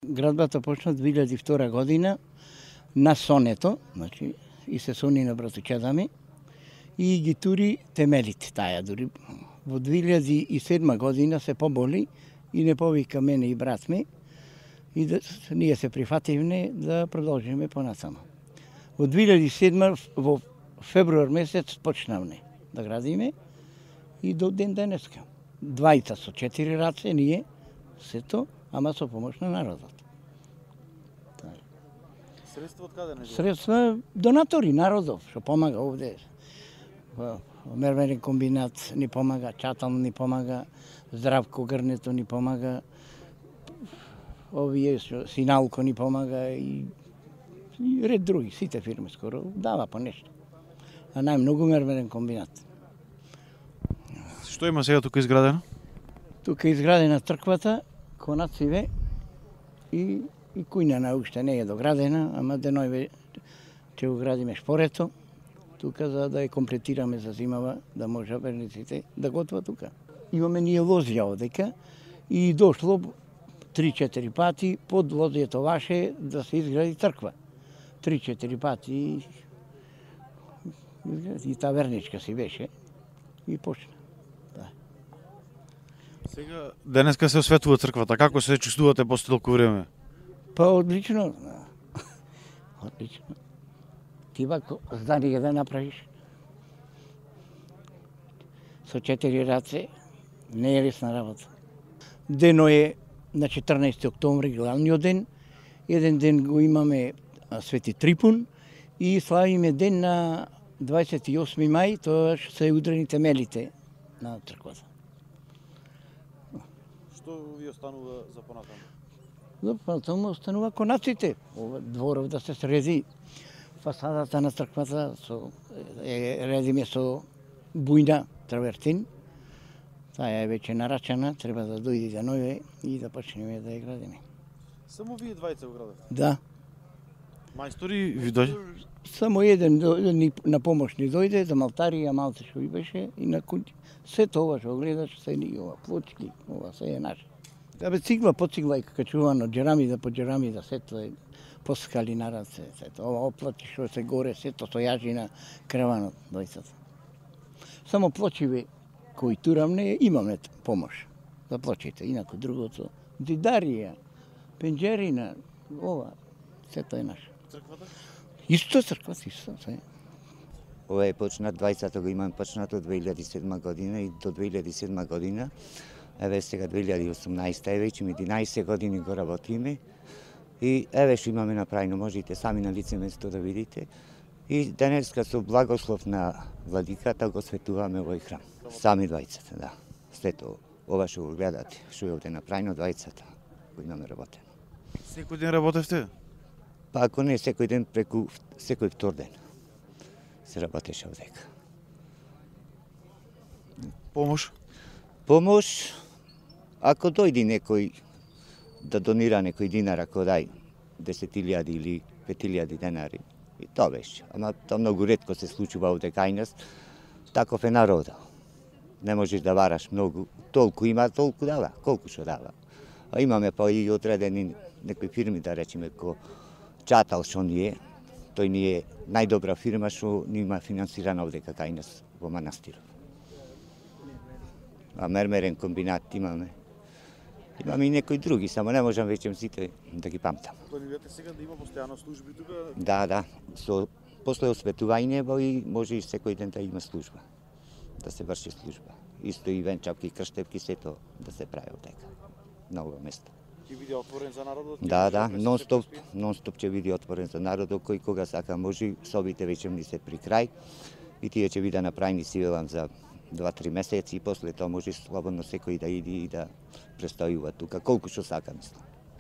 Градбата почна 2002 година на сонето, значи и се сони на братучедами и ги тури темелите таја дури. Во 2007 година се поболи и не повика мене и брат ми и да, ние се прифативме да продолжиме понатаму. Во 2007 во февруар месец почнавме да градиме и до ден денеска. Двајца со 4 раце ние сето, ама со помош на народот. Средства од каде не? Средства донатори народов што помага овде. Мермерен комбинат ни помага, Чатам ни помага, Здравко Грнето ни помага, овие Синалко ни помага и ред други, сите фирми скоро дава по нешто. А најмногу Мермерен комбинат. Што има сега тука изградено? Тука е изградена црквата, конациве и кујна уште не е доградена, ама денојве ќе го градиме шпорето, тука за да ја комплетираме за зимава, да може верниците да готва тука. Имаме ние лозија одека и дошло 3-4 пати под лозијето ваше да се изгради црква. 3-4 пати и та верничка си беше и почна. Да. Сега денеска се осветува црквата. Како се чувствувате после толку време? Па одлично. Одлично. Ти вако здание да направиш со 4 раце не е лесна работа. Дено е на 14 октомври главниот ден. Еден ден го имаме Свети Трипун и славиме ден на 28 мај, тоа се удрени темелите на црквата. Што ви останува за понатаму? За понатаму останува конаците. Дворов да се среди. Фасадата на црквата редиме со бујна травертин. Таа е веќе нарачана, треба да дојде денојве и да почнеме да ја градиме. Само вие двајца го градевте? Да. Мајстори ви дојде? Само еден на помош ни дојде, за малтарија малце што ви беше и на куќи. Сето ова што гледаш, се ни ова плочки, ова се е наше. Абе цигла по цигла и качувано, джерамида по джерамида, сето е поскали на раце, сето ова оплати што се горе, сето со јажина креванот дојцата. Само плочиве кои турамне имаме помош за плочите, инако другото дидарија, пенџерина, ова сето е наше. Црквата? Исто црквата, исто се. Ова е почнат 20 го имам почнато 2007 година и до 2007 година. Еве сега 2018 е веќе 11 години го работиме. И еве што имаме направено, можете сами на лице место да видите. И денеска со благослов на владиката го светуваме овој храм. Сами двајцата, да. Сето ова што го гледате, што е овде направено двајцата, го имаме работено. Секој ден работевте? Па ако не секој ден, преку секој втор ден се работеше овдека. Помош? Помош, ако дојди некој да донира некој динар, ако дај 10.000 или 5.000 денари, и тоа беше. Ама тоа многу ретко се случува овде кај нас. Таков е народа. Не можеш да бараш многу. Толку има, толку дава. Колку што дава. А имаме па и одредени некои фирми, да речеме, ко Чатал што ни е. Тој ни е најдобра фирма што ни има финансирана овдека кај нас во манастирот. А Мермерен комбинат имаме. Имаме и некои други, само не можам веќе сите да ги памтам. Планирате сега да има постојано служби тука? Да. После осветување и може и секој ден да има служба. Да се врши служба. Исто и венчавки, крштевки, сето да се прави овдека. На ова место. Ќе биде отворен за народот? Да, нон-стоп ќе биде отворен за народот, кој кога сака може, собите веќе ни се при крај и тие ќе биде направени сивелам за 2-3 месеци и после тоа може слободно секој да иди и да престојува тука, колку што сака, мислам.